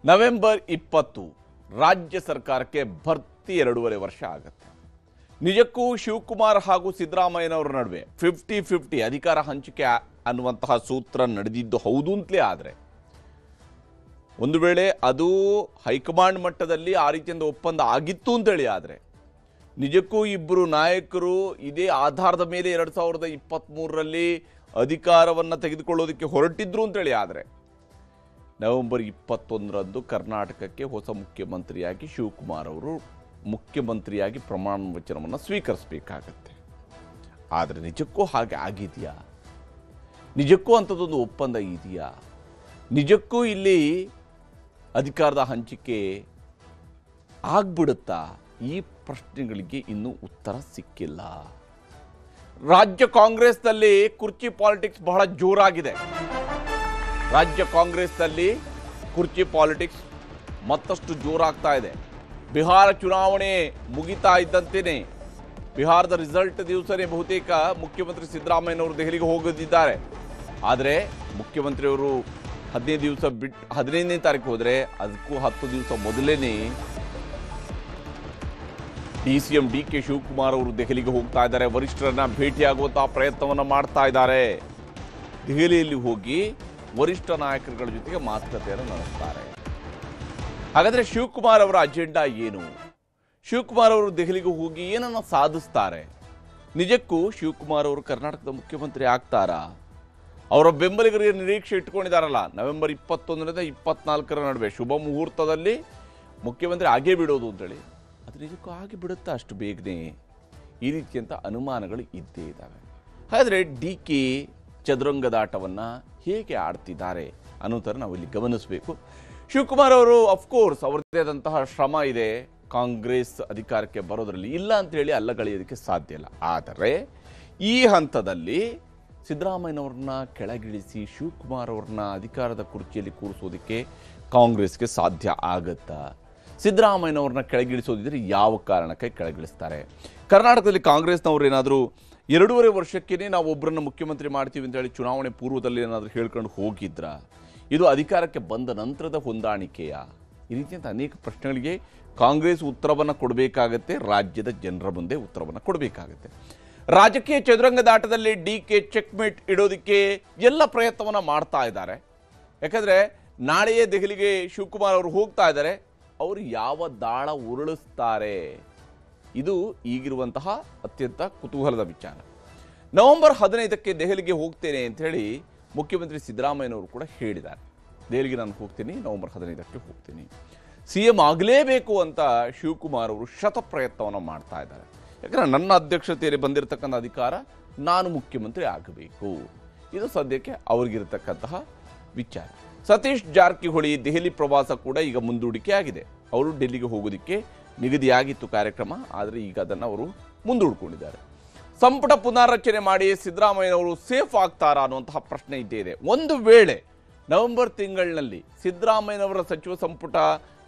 November 20 ರಾಜ್ಯ ಸರ್ಕಾರಕ್ಕೆ ಭರ್ತಿ 2.5 ವರ್ಷ ಆಗುತ್ತೆ. ನಿಜಕ್ಕೂ ಶಿವಕುಮಾರ್ ಹಾಗೂ ಸಿದ್ದರಾಮಯ್ಯನವರ ನಡುವೆ 50-50 ಅಧಿಕಾರ ಹಂಚಿಕೆ ಅನ್ನುವಂತಹ ಸೂತ್ರ ನಡೆದಿದ್ದು ಹೌದು ಅಂತಲೇ ಆದರೆ ಒಂದು ವೇಳೆ ಅದು ಹೈಕಮಾಂಡ್ ಮಟ್ಟದಲ್ಲಿ ಆ ರೀತಿಯಿಂದ ಒಪ್ಪಂದ ಆಗಿತ್ತು ಅಂತೇಳಿ ಆದರೆ ನಿಜಕ್ಕೂ ಇಬ್ಬರು ನಾಯಕರು ಇದೇ ಆಧಾರದ ಮೇಲೆ 2023ರಲ್ಲಿ ಅಧಿಕಾರವನ್ನು ತೆಗೆದುಕೊಳ್ಳೋದಕ್ಕೆ ಹೊರಟಿದ್ರು ಅಂತೇಳಿ ಆದರೆ ನವೆಂಬರ್ 21ರಂದು ಕರ್ನಾಟಕಕ್ಕೆ ಹೊಸ ಮುಖ್ಯಮಂತ್ರಿಯಾಗಿ ಶಿವಕುಮಾರ್ ಅವರು ಮುಖ್ಯಮಂತ್ರಿಯಾಗಿ ಪ್ರಮಾಣ ವಚನವನ್ನು ಸ್ವೀಕರಿಸಬೇಕಾಗತ್ತೆ. ಆದರೆ ನಿಜಕ್ಕೂ ಹಾಗೆ ಆಗಿದೆಯಾ? ನಿಜಕ್ಕೂ ಅಂಥದ್ದೊಂದು ಒಪ್ಪಂದ ಇದೆಯಾ? ನಿಜಕ್ಕೂ ಇಲ್ಲಿ ಅಧಿಕಾರದ ಹಂಚಿಕೆ ಆಗ್ಬಿಡುತ್ತಾ? ಈ ಪ್ರಶ್ನೆಗಳಿಗೆ ಇನ್ನೂ ಉತ್ತರ ಸಿಕ್ಕಿಲ್ಲ. ರಾಜ್ಯ ಕಾಂಗ್ರೆಸ್ನಲ್ಲಿ ಕುರ್ಚಿ ಪಾಲಿಟಿಕ್ಸ್ ಬಹಳ ಜೋರಾಗಿದೆ. ರಾಜ್ಯ ಕಾಂಗ್ರೆಸ್ನಲ್ಲಿ ಕುರ್ಚಿ ಪಾಲಿಟಿಕ್ಸ್ ಮತ್ತಷ್ಟು ಜೋರಾಗ್ತಾ ಇದೆ. ಬಿಹಾರ ಚುನಾವಣೆ ಮುಗಿತಾ ಇದ್ದಂತೆಯೇ ಬಿಹಾರದ ರಿಸಲ್ಟ್ ದಿವಸನೇ ಬಹುತೇಕ ಮುಖ್ಯಮಂತ್ರಿ ಸಿದ್ದರಾಮಯ್ಯನವರು ದೆಹಲಿಗೆ ಹೋಗದಿದ್ದಾರೆ. ಆದರೆ ಮುಖ್ಯಮಂತ್ರಿಯವರು 15 ದಿವಸ ಬಿಟ್ಟು 15ನೇ ತಾರೀಕು ಹೋದರೆ ಅದಕ್ಕೂ 10 ದಿವಸ ಮೊದಲೇ DCM DK ಶಿವಕುಮಾರ್ ಅವರು ದೆಹಲಿಗೆ ಹೋಗ್ತಾ ಇದ್ದಾರೆ. ವರಿಷ್ಠರನ್ನ ಭೇಟಿಯಾಗುವಂತಹ ಪ್ರಯತ್ನವನ್ನು ಮಾಡ್ತಾ ಇದ್ದಾರೆ. ದೆಹಲಿಯಲ್ಲಿ ಹೋಗಿ ವರಿಷ್ಠ ನಾಯಕರುಗಳ ಜೊತೆಗೆ ಮಾತುಕತೆಯನ್ನು ನಡೆಸ್ತಾರೆ. ಹಾಗಾದರೆ ಶಿವಕುಮಾರ್ ಅವರ ಅಜೆಂಡಾ ಏನು? ಶಿವಕುಮಾರ್ ಅವರು ದೆಹಲಿಗೆ ಹೋಗಿ ಏನನ್ನು ಸಾಧಿಸ್ತಾರೆ? ನಿಜಕ್ಕೂ ಶಿವಕುಮಾರ್ ಅವರು ಕರ್ನಾಟಕದ ಮುಖ್ಯಮಂತ್ರಿ ಆಗ್ತಾರಾ? ಅವರ ಬೆಂಬಲಿಗರಿಗೆ ನಿರೀಕ್ಷೆ ಇಟ್ಕೊಂಡಿದ್ದಾರಲ್ಲ, ನವೆಂಬರ್ 21ರಿಂದ 24ರ ನಡುವೆ ಶುಭ ಮುಹೂರ್ತದಲ್ಲಿ ಮುಖ್ಯಮಂತ್ರಿ ಆಗೇ ಬಿಡೋದು ಅಂತೇಳಿ, ಅದು ನಿಜಕ್ಕೂ ಆಗಿ ಬಿಡುತ್ತಾ ಅಷ್ಟು ಬೇಗನೆ? ಈ ರೀತಿಯಂಥ ಅನುಮಾನಗಳು ಇದ್ದೇ ಇದ್ದಾವೆ. ಹಾಗಾದರೆ DK ಚದುರಂಗದಾಟವನ್ನು ಹೇಗೆ ಆಡ್ತಿದ್ದಾರೆ ಅನ್ನೋದನ್ನು ನಾವು ಇಲ್ಲಿ ಗಮನಿಸಬೇಕು. ಶಿವಕುಮಾರ್ ಅವರು ಅಫ್ಕೋರ್ಸ್ ಅವರದೇ ಆದಂತಹ ಶ್ರಮ ಇದೆ ಕಾಂಗ್ರೆಸ್ ಅಧಿಕಾರಕ್ಕೆ ಬರೋದರಲ್ಲಿ, ಇಲ್ಲ ಅಂತೇಳಿ ಅಲ್ಲಗಳೆಯೋದಕ್ಕೆ ಸಾಧ್ಯ ಇಲ್ಲ. ಆದರೆ ಈ ಹಂತದಲ್ಲಿ ಸಿದ್ದರಾಮಯ್ಯನವ್ರನ್ನ ಕೆಳಗಿಳಿಸಿ ಶಿವಕುಮಾರ್ ಅವ್ರನ್ನ ಅಧಿಕಾರದ ಕುರ್ಚಿಯಲ್ಲಿ ಕೂರಿಸೋದಕ್ಕೆ ಕಾಂಗ್ರೆಸ್ಗೆ ಸಾಧ್ಯ ಆಗುತ್ತಾ? ಸಿದ್ದರಾಮಯ್ಯನವ್ರನ್ನ ಕೆಳಗಿಳಿಸೋದಿದ್ರೆ ಯಾವ ಕಾರಣಕ್ಕೆ ಕೆಳಗಿಳಿಸ್ತಾರೆ? ಕರ್ನಾಟಕದಲ್ಲಿ ಕಾಂಗ್ರೆಸ್ನವ್ರು ಏನಾದರೂ 2.5 ವರ್ಷಕ್ಕೇ ನಾವು ಒಬ್ಬರನ್ನ ಮುಖ್ಯಮಂತ್ರಿ ಮಾಡ್ತೀವಿ ಅಂತೇಳಿ ಚುನಾವಣೆ ಪೂರ್ವದಲ್ಲಿ ಏನಾದರೂ ಹೇಳ್ಕೊಂಡು ಹೋಗಿದ್ರ? ಇದು ಅಧಿಕಾರಕ್ಕೆ ಬಂದ ನಂತರದ ಹೊಂದಾಣಿಕೆಯ? ಈ ರೀತಿಯಂಥ ಅನೇಕ ಪ್ರಶ್ನೆಗಳಿಗೆ ಕಾಂಗ್ರೆಸ್ ಉತ್ತರವನ್ನು ಕೊಡಬೇಕಾಗತ್ತೆ. ರಾಜ್ಯದ ಜನರ ಮುಂದೆ ಉತ್ತರವನ್ನು ಕೊಡಬೇಕಾಗತ್ತೆ. ರಾಜಕೀಯ ಚದುರಂಗದಾಟದಲ್ಲಿ DK ಚೆಕ್ಮೇಟ್ ಇಡೋದಕ್ಕೆ ಎಲ್ಲ ಪ್ರಯತ್ನವನ್ನು ಮಾಡ್ತಾ ಇದ್ದಾರೆ. ಯಾಕಂದರೆ ನಾಳೆಯೇ ದೆಹಲಿಗೆ ಶಿವಕುಮಾರ್ ಅವರು ಹೋಗ್ತಾ ಇದ್ದಾರೆ. ಅವರು ಯಾವ ದಾಳ ಉರುಳಿಸ್ತಾರೆ? ಇದು ಈಗಿರುವಂತಹ ಅತ್ಯಂತ ಕುತೂಹಲದ ವಿಚಾರ. ನವೆಂಬರ್ 15ಕ್ಕೆ ದೆಹಲಿಗೆ ಹೋಗ್ತೇನೆ ಅಂಥೇಳಿ ಮುಖ್ಯಮಂತ್ರಿ ಸಿದ್ದರಾಮಯ್ಯನವರು ಕೂಡ ಹೇಳಿದ್ದಾರೆ. ದೆಹಲಿಗೆ ನಾನು ಹೋಗ್ತೀನಿ, ನವೆಂಬರ್ 15ಕ್ಕೆ ಹೋಗ್ತೀನಿ. CM ಆಗಲೇಬೇಕು ಅಂತ ಶಿವಕುಮಾರ್ ಅವರು ಶತಪ್ರಯತ್ನವನ್ನು ಮಾಡ್ತಾ ಇದ್ದಾರೆ. ಯಾಕಂದರೆ ನನ್ನ ಅಧ್ಯಕ್ಷತೆಯಲ್ಲಿ ಬಂದಿರತಕ್ಕಂಥ ಅಧಿಕಾರ ನಾನು ಮುಖ್ಯಮಂತ್ರಿ ಆಗಬೇಕು, ಇದು ಸದ್ಯಕ್ಕೆ ಅವ್ರಿಗಿರತಕ್ಕಂತಹ ವಿಚಾರ. ಸತೀಶ್ ಜಾರಕಿಹೊಳಿ ದೆಹಲಿ ಪ್ರವಾಸ ಕೂಡ ಈಗ ಮುಂದೂಡಿಕೆ ಆಗಿದೆ. ಅವರು ಡೆಲ್ಲಿಗೆ ಹೋಗೋದಕ್ಕೆ ನಿಗದಿಯಾಗಿತ್ತು ಕಾರ್ಯಕ್ರಮ, ಆದರೆ ಈಗ ಅದನ್ನು ಅವರು ಮುಂದೂಡಿಕೊಂಡಿದ್ದಾರೆ. ಸಂಪುಟ ಪುನರ್ರಚನೆ ಮಾಡಿ ಸಿದ್ದರಾಮಯ್ಯನವರು ಸೇಫ್ ಆಗ್ತಾರಾ ಅನ್ನುವಂತಹ ಪ್ರಶ್ನೆ ಇದ್ದೇ ಇದೆ. ಒಂದು ವೇಳೆ ನವೆಂಬರ್ ತಿಂಗಳಿನಲ್ಲಿ ಸಿದ್ದರಾಮಯ್ಯನವರ ಸಚಿವ ಸಂಪುಟ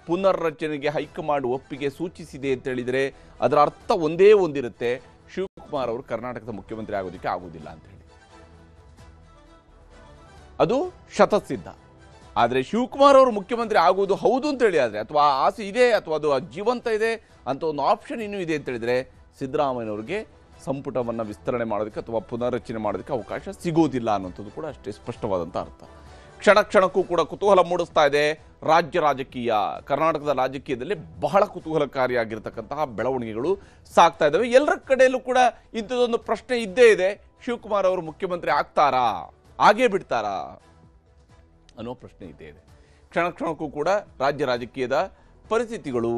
ಪುನರ್ರಚನೆಗೆ ಹೈಕಮಾಂಡ್ ಒಪ್ಪಿಗೆ ಸೂಚಿಸಿದೆ ಅಂತ ಹೇಳಿದರೆ ಅದರ ಅರ್ಥ ಒಂದೇ ಒಂದಿರುತ್ತೆ, ಶಿವಕುಮಾರ್ ಅವರು ಕರ್ನಾಟಕದ ಮುಖ್ಯಮಂತ್ರಿ ಆಗೋದಕ್ಕೆ ಆಗೋದಿಲ್ಲ ಅಂತ ಹೇಳಿ. ಅದು ಶತಸಿದ್ಧ. ಆದರೆ ಶಿವಕುಮಾರ್ ಅವರು ಮುಖ್ಯಮಂತ್ರಿ ಆಗುವುದು ಹೌದು ಅಂತೇಳಿ ಆದರೆ, ಅಥವಾ ಆಸೆ ಇದೆ ಅಥವಾ ಅದು ಜೀವಂತ ಇದೆ ಅಂತ ಒಂದು ಆಪ್ಷನ್ ಇನ್ನೂ ಇದೆ ಅಂತ ಹೇಳಿದರೆ ಸಿದ್ದರಾಮಯ್ಯನವ್ರಿಗೆ ಸಂಪುಟವನ್ನು ವಿಸ್ತರಣೆ ಮಾಡೋದಕ್ಕೆ ಅಥವಾ ಪುನರ್ರಚನೆ ಮಾಡೋದಕ್ಕೆ ಅವಕಾಶ ಸಿಗೋದಿಲ್ಲ ಅನ್ನೋಂಥದ್ದು ಕೂಡ ಅಷ್ಟೇ ಸ್ಪಷ್ಟವಾದಂಥ ಅರ್ಥ. ಕ್ಷಣ ಕ್ಷಣಕ್ಕೂ ಕೂಡ ಕುತೂಹಲ ಮೂಡಿಸ್ತಾ ಇದೆ ರಾಜ್ಯ ರಾಜಕೀಯ. ಕರ್ನಾಟಕದ ರಾಜಕೀಯದಲ್ಲಿ ಬಹಳ ಕುತೂಹಲಕಾರಿಯಾಗಿರ್ತಕ್ಕಂತಹ ಬೆಳವಣಿಗೆಗಳು ಸಾಗ್ತಾ ಇದ್ದಾವೆ. ಎಲ್ಲರ ಕಡೆಯಲ್ಲೂ ಕೂಡ ಇಂಥದ್ದೊಂದು ಪ್ರಶ್ನೆ ಇದ್ದೇ ಇದೆ, ಶಿವಕುಮಾರ್ ಅವರು ಮುಖ್ಯಮಂತ್ರಿ ಆಗ್ತಾರಾ, ಆಗೇ ಬಿಡ್ತಾರಾ ಅನ್ನೋ ಪ್ರಶ್ನೆ ಇದ್ದೇ ಇದೆ. ಕ್ಷಣ ಕ್ಷಣಕ್ಕೂ ಕೂಡ ರಾಜ್ಯ ರಾಜಕೀಯದ ಪರಿಸ್ಥಿತಿಗಳು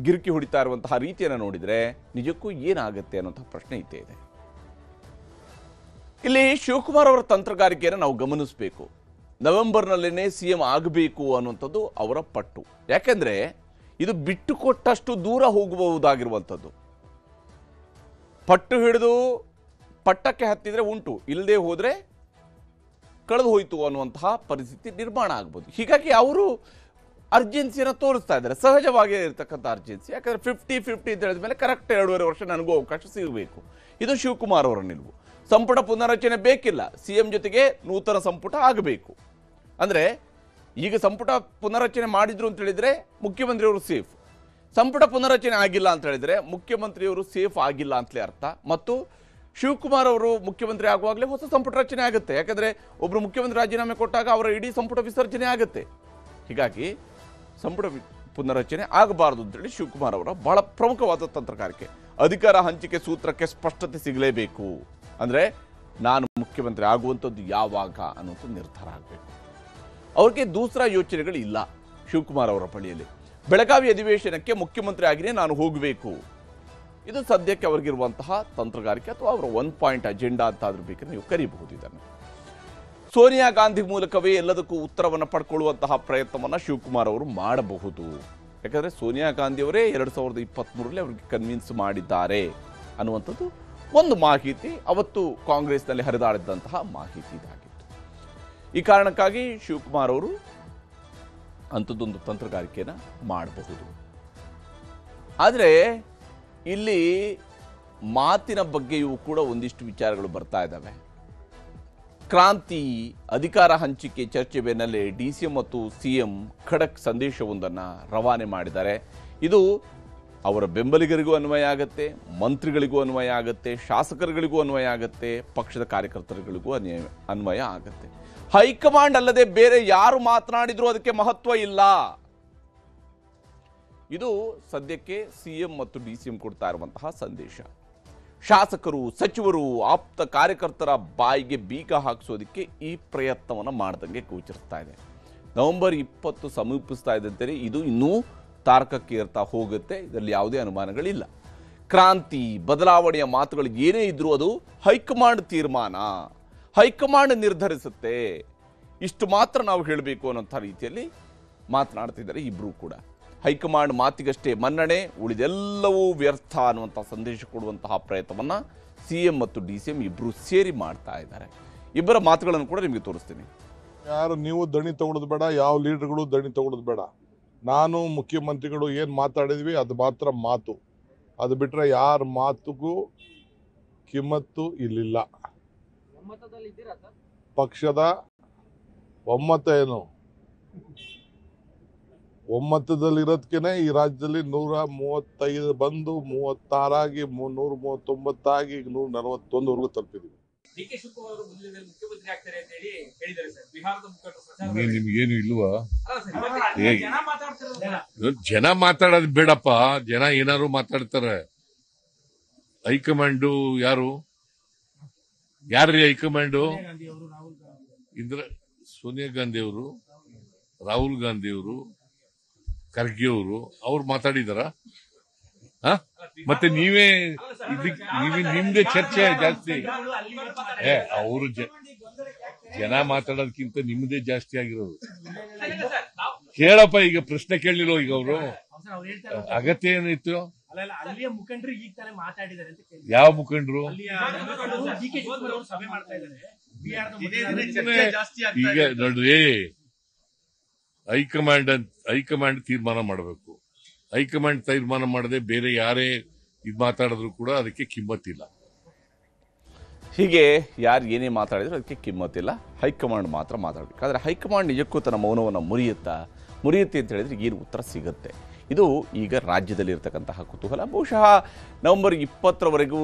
ಗಿರುಕಿ ಹೊಡಿತಾ ಇರುವಂತಹ ರೀತಿಯನ್ನು ನೋಡಿದರೆ ನಿಜಕ್ಕೂ ಏನಾಗುತ್ತೆ ಅನ್ನೋಂಥ ಪ್ರಶ್ನೆ ಇದ್ದೇ ಇದೆ. ಇಲ್ಲಿ ಶಿವಕುಮಾರ್ ಅವರ ತಂತ್ರಗಾರಿಕೆಯನ್ನು ನಾವು ಗಮನಿಸಬೇಕು. ನವೆಂಬರ್ನಲ್ಲೇ CM ಆಗಬೇಕು ಅನ್ನುವಂಥದ್ದು ಅವರ ಪಟ್ಟು. ಯಾಕೆಂದರೆ ಇದು ಬಿಟ್ಟು ಕೊಟ್ಟಷ್ಟು ದೂರ ಹೋಗಬಹುದಾಗಿರುವಂಥದ್ದು. ಪಟ್ಟು ಹಿಡಿದು ಪಟ್ಟಕ್ಕೆ ಹತ್ತಿದರೆ ಉಂಟು, ಇಲ್ಲದೆ ಹೋದರೆ ಕಳೆದು ಹೋಯಿತು ಅನ್ನುವಂತಹ ಪರಿಸ್ಥಿತಿ ನಿರ್ಮಾಣ ಆಗ್ಬೋದು. ಹೀಗಾಗಿ ಅವರು ಅರ್ಜೆನ್ಸಿಯನ್ನು ತೋರಿಸ್ತಾ ಇದ್ದಾರೆ, ಸಹಜವಾಗಿ ಇರತಕ್ಕಂಥ ಅರ್ಜೆನ್ಸಿ. ಯಾಕಂದರೆ 50-50 ಅಂತ ಹೇಳಿದ ಮೇಲೆ ಕರೆಕ್ಟ್ 2.5 ವರ್ಷ ನನಗೂ ಅವಕಾಶ ಸಿಗಬೇಕು. ಇದು ಶಿವಕುಮಾರ್ ಅವರ ನಿಲುವು. ಸಂಪುಟ ಪುನರ್ರಚನೆ ಬೇಕಿಲ್ಲ, CM ಜೊತೆಗೆ ನೂತನ ಸಂಪುಟ ಆಗಬೇಕು. ಅಂದರೆ ಈಗ ಸಂಪುಟ ಪುನರಚನೆ ಮಾಡಿದ್ರು ಅಂತ ಹೇಳಿದ್ರೆ ಮುಖ್ಯಮಂತ್ರಿಯವರು ಸೇಫ್, ಸಂಪುಟ ಪುನರಚನೆ ಆಗಿಲ್ಲ ಅಂತ ಹೇಳಿದ್ರೆ ಮುಖ್ಯಮಂತ್ರಿಯವರು ಸೇಫ್ ಆಗಿಲ್ಲ ಅಂತಲೇ ಅರ್ಥ. ಮತ್ತು ಶಿವಕುಮಾರ್ ಅವರು ಮುಖ್ಯಮಂತ್ರಿ ಆಗುವಾಗಲೇ ಹೊಸ ಸಂಪುಟ ರಚನೆ ಆಗುತ್ತೆ, ಯಾಕಂದ್ರೆ ಒಬ್ರು ಮುಖ್ಯಮಂತ್ರಿ ರಾಜೀನಾಮೆ ಕೊಟ್ಟಾಗ ಅವರ ಇಡೀ ಸಂಪುಟ ವಿಸರ್ಜನೆ ಆಗುತ್ತೆ. ಹೀಗಾಗಿ ಸಂಪುಟ ಪುನರಚನೆ ಆಗಬಾರದು ಅಂತೇಳಿ ಶಿವಕುಮಾರ್ ಅವರ ಬಹಳ ಪ್ರಮುಖವಾದ ತಂತ್ರಗಾರಿಕೆ. ಅಧಿಕಾರ ಹಂಚಿಕೆ ಸೂತ್ರಕ್ಕೆ ಸ್ಪಷ್ಟತೆ ಸಿಗಲೇಬೇಕು, ಅಂದರೆ ನಾನು ಮುಖ್ಯಮಂತ್ರಿ ಆಗುವಂಥದ್ದು ಯಾವಾಗ ಅನ್ನೋದು ನಿರ್ಧಾರ ಆಗಬೇಕು. ಅವ್ರಿಗೆ ದೂಸರಾ ಯೋಚನೆಗಳು ಇಲ್ಲ ಶಿವಕುಮಾರ್ ಅವರ ಬಳಿಯಲ್ಲಿ. ಬೆಳಗಾವಿ ಅಧಿವೇಶನಕ್ಕೆ ಮುಖ್ಯಮಂತ್ರಿ ಆಗಿನೇ ನಾನು ಹೋಗಬೇಕು, ಇದು ಸದ್ಯಕ್ಕೆ ಅವ್ರಿಗಿರುವಂತಹ ತಂತ್ರಗಾರಿಕೆ ಅಥವಾ ಅವರ 1 ಪಾಯಿಂಟ್ ಅಜೆಂಡಾ ಅಂತ ಆದ್ರೂ ಬೇಕಾದ್ರೆ ನೀವು ಕರೀಬಹುದು. ಇದನ್ನು ಸೋನಿಯಾ ಗಾಂಧಿ ಮೂಲಕವೇ ಎಲ್ಲದಕ್ಕೂ ಉತ್ತರವನ್ನು ಪಡ್ಕೊಳ್ಳುವಂತಹ ಪ್ರಯತ್ನವನ್ನು ಶಿವಕುಮಾರ್ ಅವರು ಮಾಡಬಹುದು. ಯಾಕಂದರೆ ಸೋನಿಯಾ ಗಾಂಧಿ ಅವರೇ 2023ರಲ್ಲಿ ಅವರಿಗೆ ಕನ್ವಿನ್ಸ್ ಮಾಡಿದ್ದಾರೆ ಅನ್ನುವಂಥದ್ದು ಒಂದು ಮಾಹಿತಿ, ಅವತ್ತು ಕಾಂಗ್ರೆಸ್ನಲ್ಲಿ ಹರಿದಾಡಿದ್ದಂತಹ ಮಾಹಿತಿ ಇದಾಗಿತ್ತು. ಈ ಕಾರಣಕ್ಕಾಗಿ ಶಿವಕುಮಾರ್ ಅವರು ಅಂಥದ್ದೊಂದು ತಂತ್ರಗಾರಿಕೆಯನ್ನು ಮಾಡಬಹುದು. ಆದರೆ ಇಲ್ಲಿ ಮಾತಿನ ಬಗ್ಗೆಯೂ ಕೂಡ ಒಂದಿಷ್ಟು ವಿಚಾರಗಳು ಬರ್ತಾ ಇದ್ದಾವೆ. ಕ್ರಾಂತಿ ಅಧಿಕಾರ ಹಂಚಿಕೆ ಚರ್ಚೆ ಬೆನ್ನಲ್ಲೇ DCM ಮತ್ತು CM ಖಡಕ್ ಸಂದೇಶವೊಂದನ್ನು ರವಾನೆ ಮಾಡಿದ್ದಾರೆ. ಇದು ಅವರ ಬೆಂಬಲಿಗರಿಗೂ ಅನ್ವಯ ಆಗುತ್ತೆ, ಮಂತ್ರಿಗಳಿಗೂ ಅನ್ವಯ ಆಗುತ್ತೆ, ಶಾಸಕರುಗಳಿಗೂ ಅನ್ವಯ ಆಗುತ್ತೆ, ಪಕ್ಷದ ಕಾರ್ಯಕರ್ತರುಗಳಿಗೂ ಅನ್ವಯ ಆಗುತ್ತೆ. ಹೈಕಮಾಂಡ್ ಅಲ್ಲದೆ ಬೇರೆ ಯಾರು ಮಾತನಾಡಿದ್ರು ಅದಕ್ಕೆ ಮಹತ್ವ ಇಲ್ಲ. ಇದು ಸದ್ಯಕ್ಕೆ CM ಮತ್ತು DCM ಕೊಡ್ತಾ ಇರುವಂತಹ ಸಂದೇಶ. ಶಾಸಕರು, ಸಚಿವರು, ಆಪ್ತ ಕಾರ್ಯಕರ್ತರ ಬಾಯಿಗೆ ಬೀಗ ಹಾಕಿಸೋದಕ್ಕೆ ಈ ಪ್ರಯತ್ನವನ್ನು ಮಾಡ್ದಂಗೆ ಗೋಚರಿಸ್ತಾ ಇದೆ. ನವೆಂಬರ್ 20 ಸಮೀಪಿಸ್ತಾ ಇದ್ದಂತೆ ಇದು ಇನ್ನೂ ತಾರಕಕ್ಕೆ ಏರ್ತಾ ಹೋಗುತ್ತೆ, ಇದರಲ್ಲಿ ಯಾವುದೇ ಅನುಮಾನಗಳಿಲ್ಲ. ಕ್ರಾಂತಿ ಬದಲಾವಣೆಯ ಮಾತುಗಳು ಏನೇ ಇದ್ರೂ ಅದು ಹೈಕಮಾಂಡ್ ತೀರ್ಮಾನ, ಹೈಕಮಾಂಡ್ ನಿರ್ಧರಿಸುತ್ತೆ, ಇಷ್ಟು ಮಾತ್ರ ನಾವು ಹೇಳಬೇಕು ಅನ್ನೋಂಥ ರೀತಿಯಲ್ಲಿ ಮಾತನಾಡ್ತಿದ್ದಾರೆ ಇಬ್ಬರೂ ಕೂಡ. ಹೈಕಮಾಂಡ್ ಮಾತಿಗಷ್ಟೇ ಮನ್ನಣೆ, ಉಳಿದೆಲ್ಲವೂ ವ್ಯರ್ಥ ಅನ್ನುವಂಥ ಸಂದೇಶ ಕೊಡುವಂತಹ ಪ್ರಯತ್ನವನ್ನು CM ಮತ್ತು DCM ಇಬ್ಬರು ಸೇರಿ ಮಾಡ್ತಾ ಇದ್ದಾರೆ. ಇಬ್ಬರ ಮಾತುಗಳನ್ನು ಕೂಡ ನಿಮಗೆ ತೋರಿಸ್ತೀನಿ. ಯಾರು ನೀವು ದಣಿ ತಗೊಳ್ಳೋದು ಬೇಡ, ಯಾವ ಲೀಡರ್ಗಳು ದಣಿ ತಗೊಳ್ಳೋದು ಬೇಡ. ನಾನು ಮುಖ್ಯಮಂತ್ರಿಗಳು ಏನು ಮಾತಾಡಿದ್ವಿ ಅದು ಮಾತ್ರ ಮಾತು, ಅದು ಬಿಟ್ಟರೆ ಯಾರ ಮಾತುಗೂ ಕಿಮ್ಮತ್ತು ಇಲ್ಲಿಲ್ಲ. ಪಕ್ಷದ ಒಮ್ಮತ ಏನು, ಒಮ್ಮತದಲ್ಲಿರೋದಕ್ಕೆ ಈ ರಾಜ್ಯದಲ್ಲಿ 135 ಬಂದು 36 ಆಗಿ 139 ಆಗಿ 141ವರೆಗೂ ತಲುಪಿದ್ವಿ. ನಿಮ್ಗೇನು ಇಲ್ವಾ? ಜನ ಮಾತಾಡೋದು ಬೇಡಪ್ಪ, ಜನ ಏನಾರು ಮಾತಾಡ್ತಾರೆ. ಹೈಕಮಾಂಡು ಯಾರ್ರೀ ಹೈಕಮಾಂಡು? ಸೋನಿಯಾ ಗಾಂಧಿ ಅವರು, ರಾಹುಲ್ ಗಾಂಧಿ ಅವರು, ಖರ್ಗೆ ಅವರು, ಅವ್ರು ಮಾತಾಡಿದಾರ? ಮತ್ತೆ ನೀವೇ ನಿಮ್ದೇ ಚರ್ಚೆ ಜಾಸ್ತಿ. ಅವರು ಜನ ಮಾತಾಡೋದಕ್ಕಿಂತ ನಿಮ್ದೇ ಜಾಸ್ತಿ ಆಗಿರೋದು. ಕೇಳಪ್ಪ, ಈಗ ಪ್ರಶ್ನೆ ಕೇಳಲಿಲ್ಲ ಈಗ ಅವರು, ಅಗತ್ಯ ಏನಿತ್ತು? ಯಾವ ಮುಖಂಡರು? ಈಗ ನೋಡ್ರಿ, ಹೈಕಮಾಂಡ್ ತೀರ್ಮಾನ ಮಾಡಬೇಕು. ಹೈಕಮಾಂಡ್ ತೀರ್ಮಾನ ಮಾಡದೆ ಬೇರೆ ಯಾರೇ ಇದು ಮಾತಾಡಿದ್ರು ಕೂಡ ಅದಕ್ಕೆ ಕಿಮ್ಮತ್ತಿಲ್ಲ. ಹೀಗೆ ಯಾರು ಏನೇ ಮಾತಾಡಿದ್ರು ಅದಕ್ಕೆ ಕಿಮ್ಮತ್ತಿಲ್ಲ, ಹೈಕಮಾಂಡ್ ಮಾತ್ರ ಮಾತಾಡಬೇಕು. ಆದರೆ ಹೈಕಮಾಂಡ್ ನಿಜಕ್ಕೂ ತನ್ನ ಮೌನವನ್ನು ಮುರಿಯುತ್ತೆ ಅಂತ ಹೇಳಿದ್ರೆ ಏನು ಉತ್ತರ ಸಿಗುತ್ತೆ? ಇದು ಈಗ ರಾಜ್ಯದಲ್ಲಿರ್ತಕ್ಕಂತಹ ಕುತೂಹಲ. ಬಹುಶಃ ನವೆಂಬರ್ 20ರವರೆಗೂ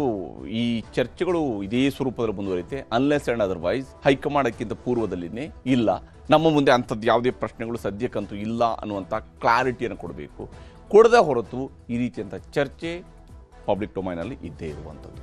ಈ ಚರ್ಚೆಗಳು ಇದೇ ಸ್ವರೂಪದಲ್ಲಿ ಮುಂದುವರಿಯುತ್ತೆ. ಅನ್ಲೆಸ್ ಆ್ಯಂಡ್ ಅದರ್ವೈಸ್ ಹೈಕಮಾಂಡ್ಕ್ಕಿಂತ ಪೂರ್ವದಲ್ಲಿನೇ ಇಲ್ಲ, ನಮ್ಮ ಮುಂದೆ ಅಂಥದ್ದು ಯಾವುದೇ ಪ್ರಶ್ನೆಗಳು ಸದ್ಯಕ್ಕಂತೂ ಇಲ್ಲ ಅನ್ನುವಂಥ ಕ್ಲಾರಿಟಿಯನ್ನು ಕೊಡಬೇಕು. ಕೊಡದ ಹೊರತು ಈ ರೀತಿಯಂಥ ಚರ್ಚೆ ಪಬ್ಲಿಕ್ ಡೊಮೈನಲ್ಲಿ ಇದ್ದೇ ಇರುವಂಥದ್ದು.